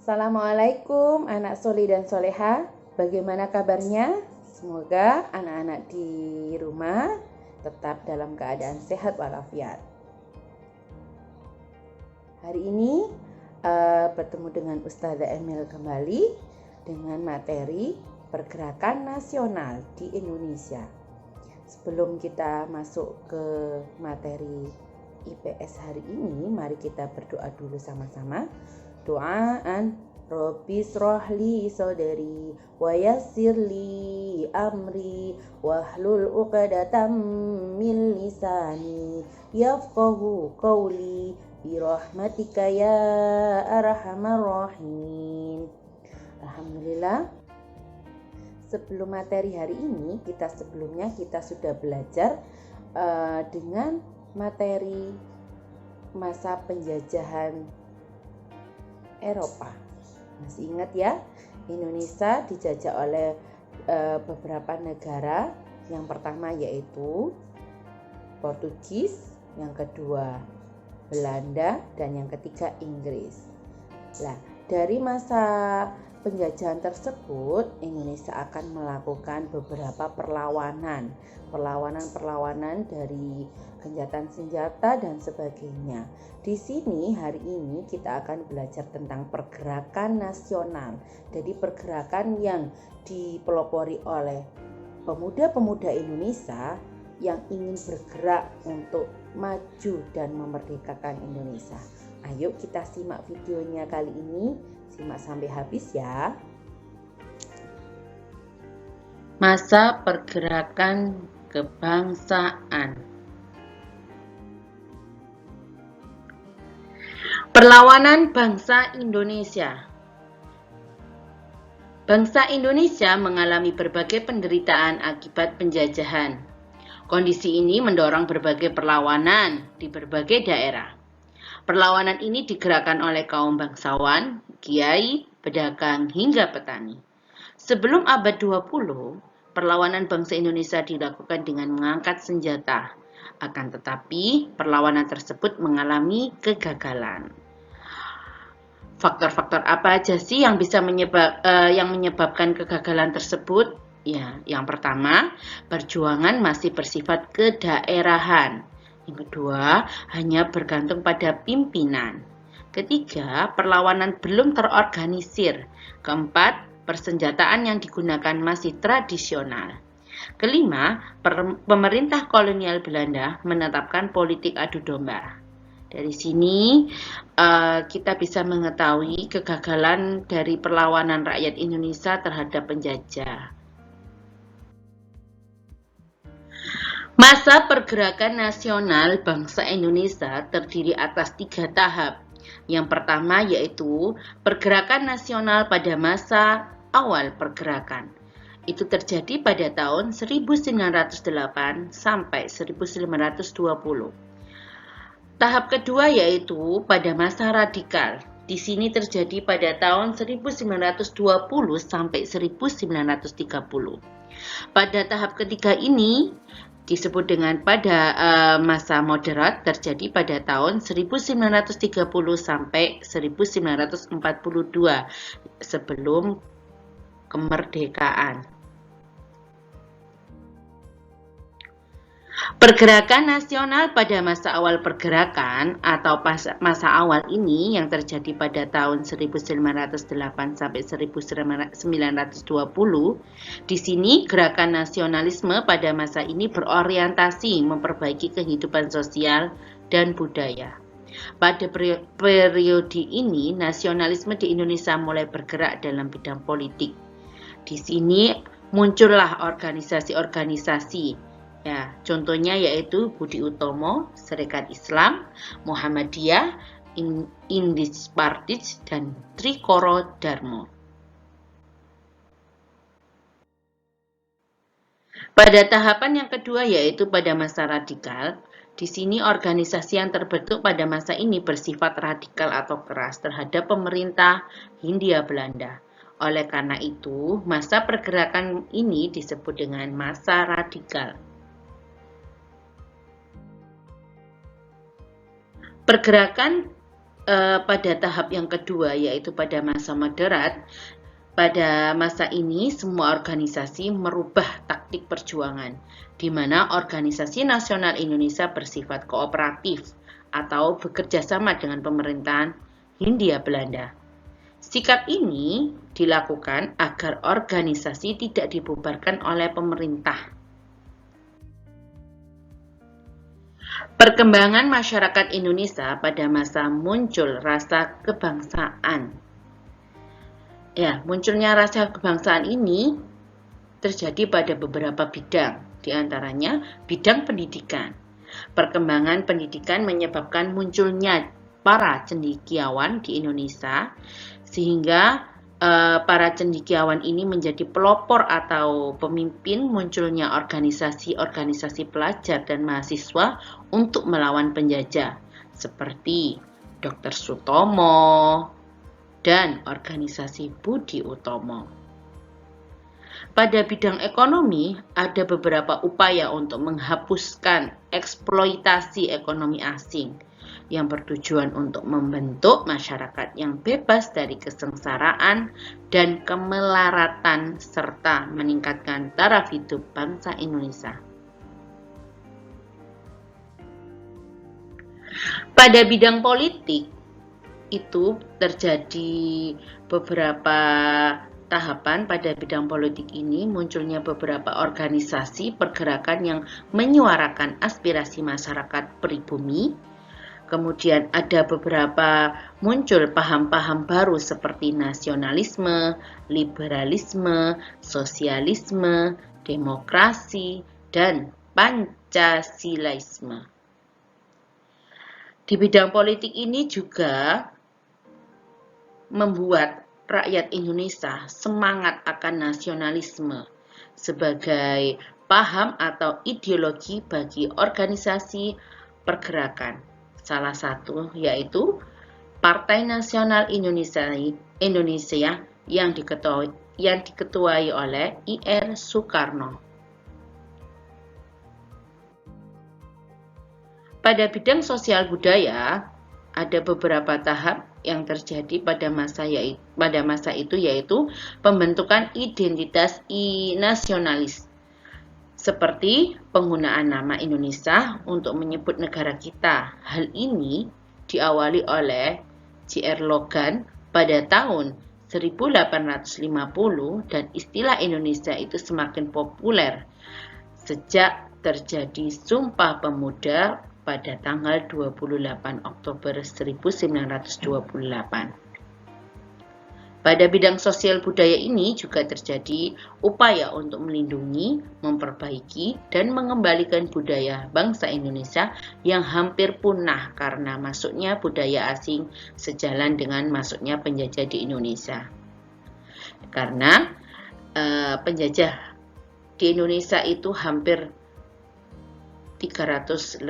Assalamualaikum anak soleh dan soleha. Bagaimana kabarnya? Semoga anak-anak di rumah tetap dalam keadaan sehat walafiat. Hari ini bertemu dengan Ustazah Emil kembali dengan materi pergerakan nasional di Indonesia. Sebelum kita masuk ke materi IPS hari ini, mari kita berdoa dulu sama-sama. Doaan Rabbi srohli sodri wa yassirli amri wahlul uqdatam min lisani yafqahu qawli birahmatika ya arhamar rahimin. Alhamdulillah. Sebelum materi hari ini, kita sudah belajar dengan materi masa penjajahan Eropa. Masih ingat ya, Indonesia dijajah oleh beberapa negara. Yang pertama yaitu Portugis, yang kedua Belanda, dan yang ketiga Inggris. Nah, dari masa penjajahan tersebut, Indonesia akan melakukan beberapa perlawanan dari gencatan senjata dan sebagainya. Di sini hari ini kita akan belajar tentang pergerakan nasional. Jadi pergerakan yang dipelopori oleh pemuda-pemuda Indonesia yang ingin bergerak untuk maju dan memerdekakan Indonesia. Ayo kita simak videonya kali ini, simak sampai habis ya. Masa pergerakan kebangsaan. Perlawanan bangsa Indonesia. Bangsa Indonesia mengalami berbagai penderitaan akibat penjajahan. Kondisi ini mendorong berbagai perlawanan di berbagai daerah. Perlawanan ini digerakkan oleh kaum bangsawan, kiai, pedagang, hingga petani. Sebelum abad 20, perlawanan bangsa Indonesia dilakukan dengan mengangkat senjata. Akan tetapi, perlawanan tersebut mengalami kegagalan. Faktor-faktor apa aja sih yang bisa menyebabkan kegagalan tersebut? Ya, yang pertama, perjuangan masih bersifat kedaerahan. Yang kedua, hanya bergantung pada pimpinan. Ketiga, perlawanan belum terorganisir. Keempat, persenjataan yang digunakan masih tradisional. Kelima, pemerintah kolonial Belanda menetapkan politik adu domba. Dari sini kita bisa mengetahui kegagalan dari perlawanan rakyat Indonesia terhadap penjajah. Masa pergerakan nasional bangsa Indonesia terdiri atas 3 tahap. Yang pertama yaitu pergerakan nasional pada masa awal pergerakan. Itu terjadi pada tahun 1908 sampai 1920. Tahap kedua yaitu pada masa radikal. Di sini terjadi pada tahun 1920 sampai 1930. Pada tahap ketiga ini disebut dengan pada masa moderat, terjadi pada tahun 1930 sampai 1942 sebelum kemerdekaan. Pergerakan nasional pada masa awal pergerakan atau masa awal ini yang terjadi pada tahun 1908 sampai 1920. Di sini gerakan nasionalisme pada masa ini berorientasi memperbaiki kehidupan sosial dan budaya. Pada periode ini, nasionalisme di Indonesia mulai bergerak dalam bidang politik. Di sini muncullah organisasi-organisasi. Ya, contohnya yaitu Budi Utomo, Serikat Islam, Muhammadiyah, Indis Partij, dan Trikoro Darmo. Pada tahapan yang kedua yaitu pada masa radikal, di sini organisasi yang terbentuk pada masa ini bersifat radikal atau keras terhadap pemerintah Hindia Belanda. Oleh karena itu, masa pergerakan ini disebut dengan masa radikal. Pergerakan pada tahap yang kedua, yaitu pada masa moderat. Pada masa ini, semua organisasi merubah taktik perjuangan, di mana Organisasi Nasional Indonesia bersifat kooperatif atau bekerja sama dengan pemerintahan Hindia Belanda. Sikap ini dilakukan agar organisasi tidak dibubarkan oleh pemerintah. Perkembangan masyarakat Indonesia pada masa muncul rasa kebangsaan. Ya, munculnya rasa kebangsaan ini terjadi pada beberapa bidang, diantaranya bidang pendidikan. Perkembangan pendidikan menyebabkan munculnya para cendekiawan di Indonesia, sehingga para cendekiawan ini menjadi pelopor atau pemimpin munculnya organisasi-organisasi pelajar dan mahasiswa untuk melawan penjajah, seperti Dr. Sutomo dan organisasi Budi Utomo. Pada bidang ekonomi, ada beberapa upaya untuk menghapuskan eksploitasi ekonomi asing yang bertujuan untuk membentuk masyarakat yang bebas dari kesengsaraan dan kemelaratan serta meningkatkan taraf hidup bangsa Indonesia. Pada bidang politik, itu terjadi beberapa tahapan. Pada bidang politik ini munculnya beberapa organisasi pergerakan yang menyuarakan aspirasi masyarakat pribumi. Kemudian ada beberapa muncul paham-paham baru seperti nasionalisme, liberalisme, sosialisme, demokrasi, dan Pancasilaisme. Di bidang politik ini juga membuat rakyat Indonesia semangat akan nasionalisme sebagai paham atau ideologi bagi organisasi pergerakan. Salah satu yaitu Partai Nasional Indonesia yang diketuai oleh I.R. Soekarno. Pada bidang sosial budaya, ada beberapa tahap yang terjadi pada masa itu, yaitu pembentukan identitas nasionalis, seperti penggunaan nama Indonesia untuk menyebut negara kita. Hal ini diawali oleh J.R. Logan pada tahun 1850 dan istilah Indonesia itu semakin populer sejak terjadi Sumpah Pemuda pada tanggal 28 Oktober 1928. Pada bidang sosial budaya ini juga terjadi upaya untuk melindungi, memperbaiki, dan mengembalikan budaya bangsa Indonesia yang hampir punah karena masuknya budaya asing sejalan dengan masuknya penjajah di Indonesia. Karena penjajah di Indonesia itu hampir 300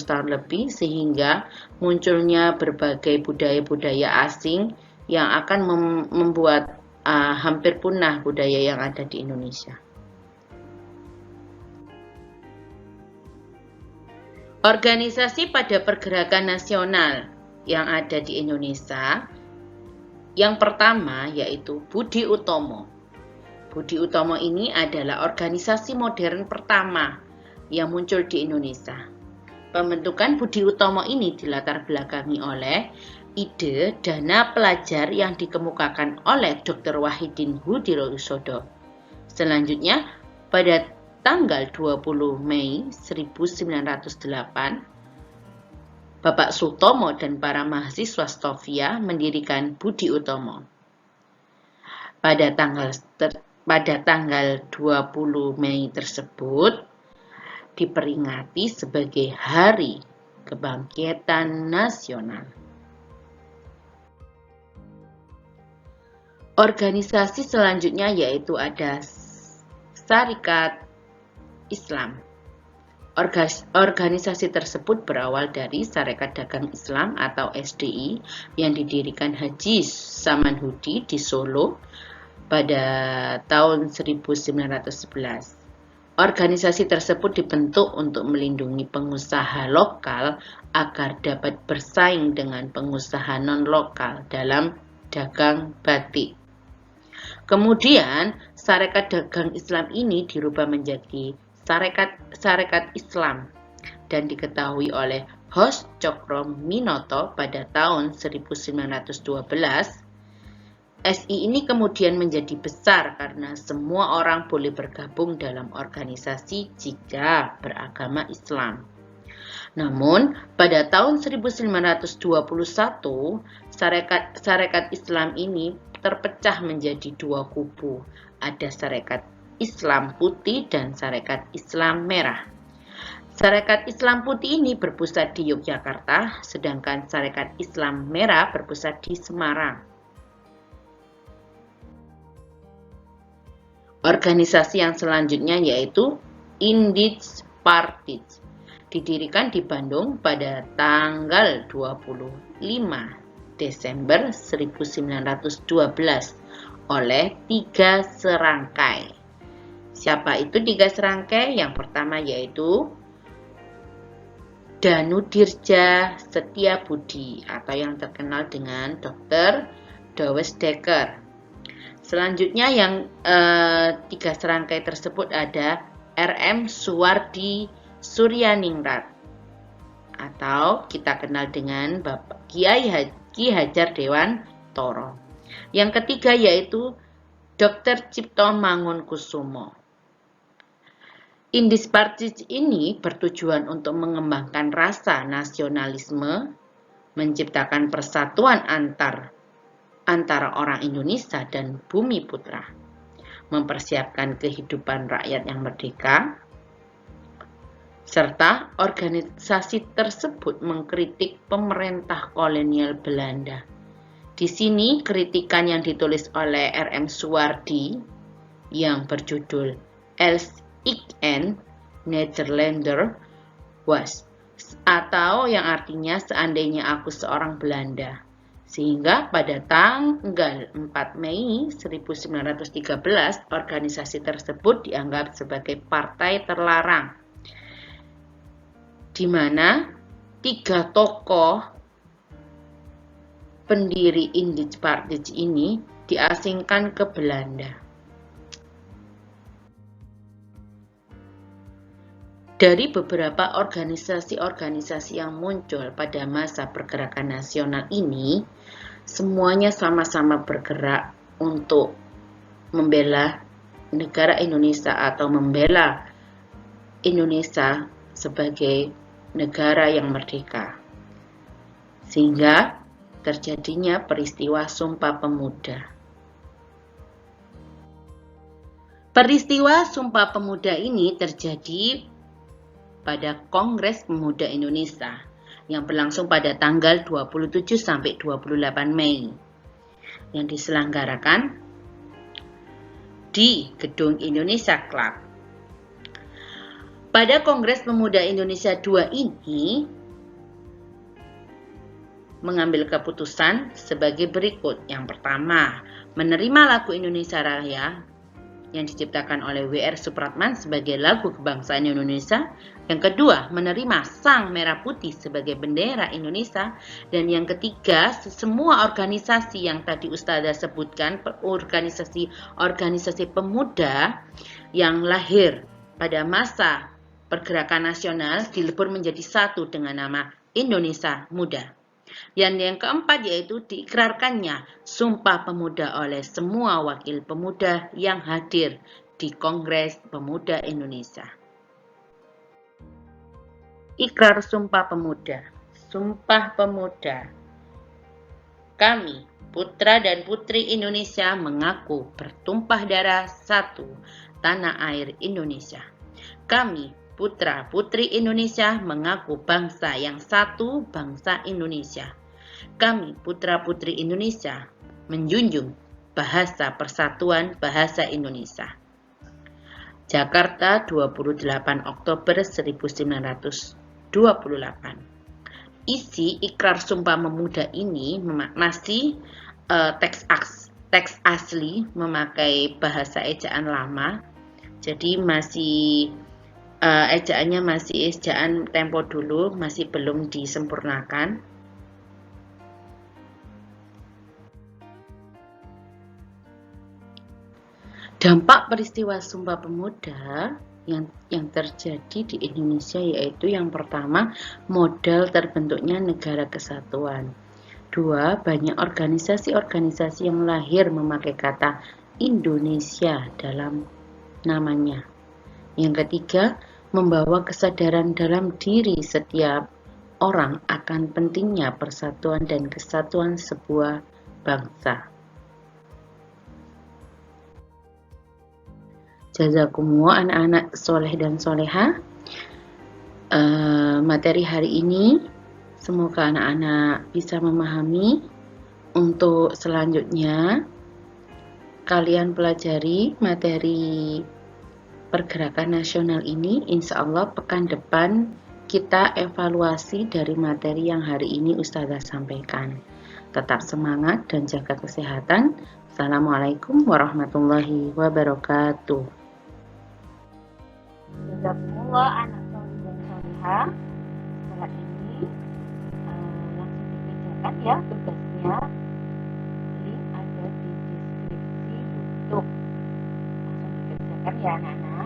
tahun lebih, sehingga munculnya berbagai budaya-budaya asing yang akan membuat hampir punah budaya yang ada di Indonesia. Organisasi pada pergerakan nasional yang ada di Indonesia, yang pertama yaitu Budi Utomo. Budi Utomo ini adalah organisasi modern pertama yang muncul di Indonesia. Pembentukan Budi Utomo ini dilatar belakangi oleh ide dana pelajar yang dikemukakan oleh Dr. Wahidin Hudirohusodo. Selanjutnya, pada tanggal 20 Mei 1908, Bapak Sutomo dan para mahasiswa Stovia mendirikan Budi Utomo. Pada tanggal 20 Mei tersebut diperingati sebagai Hari Kebangkitan Nasional. Organisasi selanjutnya yaitu ada Syarikat Islam. Organisasi tersebut berawal dari Sarekat Dagang Islam atau SDI yang didirikan Haji Samanhudi di Solo pada tahun 1911. Organisasi tersebut dibentuk untuk melindungi pengusaha lokal agar dapat bersaing dengan pengusaha non-lokal dalam dagang batik. Kemudian, Sarekat Dagang Islam ini dirubah menjadi Sarekat Islam dan diketahui oleh Hos Cokro Minoto pada tahun 1912. SI ini kemudian menjadi besar karena semua orang boleh bergabung dalam organisasi jika beragama Islam. Namun, pada tahun 1921, Sarekat Islam ini terpecah menjadi dua kubu. Ada Sarekat Islam Putih dan Sarekat Islam Merah. Sarekat Islam Putih ini berpusat di Yogyakarta, sedangkan Sarekat Islam Merah berpusat di Semarang. Organisasi yang selanjutnya yaitu Indisch Partij, didirikan di Bandung pada tanggal 25 Desember 1912 oleh 3 serangkai. Siapa itu 3 serangkai? Yang pertama yaitu Danudirja Setiabudi atau yang terkenal dengan Dr. Dawes Dekker. Selanjutnya yang 3 serangkai tersebut ada RM Suwardi Suryaningrat atau kita kenal dengan Bapak Kiai Hajar Dewan Toro. Yang ketiga yaitu Dr. Cipto Mangunkusumo. Indisch Partij ini bertujuan untuk mengembangkan rasa nasionalisme, menciptakan persatuan antara orang Indonesia dan Bumi Putra, mempersiapkan kehidupan rakyat yang merdeka, serta organisasi tersebut mengkritik pemerintah kolonial Belanda. Di sini kritikan yang ditulis oleh RM Suwardi yang berjudul Els Ik en Nederlander was, atau yang artinya seandainya aku seorang Belanda. Sehingga pada tanggal 4 Mei 1913, organisasi tersebut dianggap sebagai partai terlarang, di mana 3 tokoh pendiri Indisch Partij ini diasingkan ke Belanda. Dari beberapa organisasi-organisasi yang muncul pada masa pergerakan nasional ini, semuanya sama-sama bergerak untuk membela negara Indonesia atau membela Indonesia sebagai negara yang merdeka. Sehingga terjadinya peristiwa Sumpah Pemuda. Peristiwa Sumpah Pemuda ini terjadi pada Kongres Pemuda Indonesia yang berlangsung pada tanggal 27 sampai 28 Mei yang diselenggarakan di Gedung Indonesia Club. Pada Kongres Pemuda Indonesia II ini mengambil keputusan sebagai berikut. Yang pertama, menerima lagu Indonesia Raya yang diciptakan oleh W.R. Supratman sebagai lagu kebangsaan Indonesia. Yang kedua, menerima Sang Merah Putih sebagai bendera Indonesia. Dan yang ketiga, semua organisasi yang tadi Ustazah sebutkan, organisasi pemuda yang lahir pada masa pergerakan nasional dilebur menjadi satu dengan nama Indonesia Muda. Yang keempat yaitu diikrarkannya Sumpah Pemuda oleh semua wakil pemuda yang hadir di Kongres Pemuda Indonesia. Ikrar Sumpah Pemuda. Sumpah Pemuda. Kami, putra dan putri Indonesia, mengaku bertumpah darah satu tanah air Indonesia. Kami, putra-putri Indonesia, mengaku bangsa yang satu, bangsa Indonesia. Kami, putra-putri Indonesia, menjunjung bahasa persatuan bahasa Indonesia. Jakarta, 28 Oktober 1928. Isi Ikrar Sumpah Pemuda ini masih teks asli memakai bahasa ejaan lama Jadi masih ejaannya masih ejaan tempo dulu, masih belum disempurnakan. Dampak peristiwa Sumpah Pemuda yang terjadi di Indonesia yaitu yang pertama, modal terbentuknya negara kesatuan. Dua, banyak organisasi-organisasi yang lahir memakai kata Indonesia dalam namanya. Yang ketiga, membawa kesadaran dalam diri setiap orang akan pentingnya persatuan dan kesatuan sebuah bangsa. Jazakumullah anak-anak soleh dan soleha. Materi hari ini semoga anak-anak bisa memahami. Untuk selanjutnya kalian pelajari materi pergerakan nasional ini. Insya Allah pekan depan kita evaluasi dari materi yang hari ini Ustazah sampaikan. Tetap semangat dan jaga kesehatan. Assalamualaikum warahmatullahi wabarakatuh. Jazakumullah anak soleh dan soleha. Setelah ini langsung dikerjakan ya tugasnya. Link ada di deskripsi YouTube. Langsung dikerjakan ya anak-anak.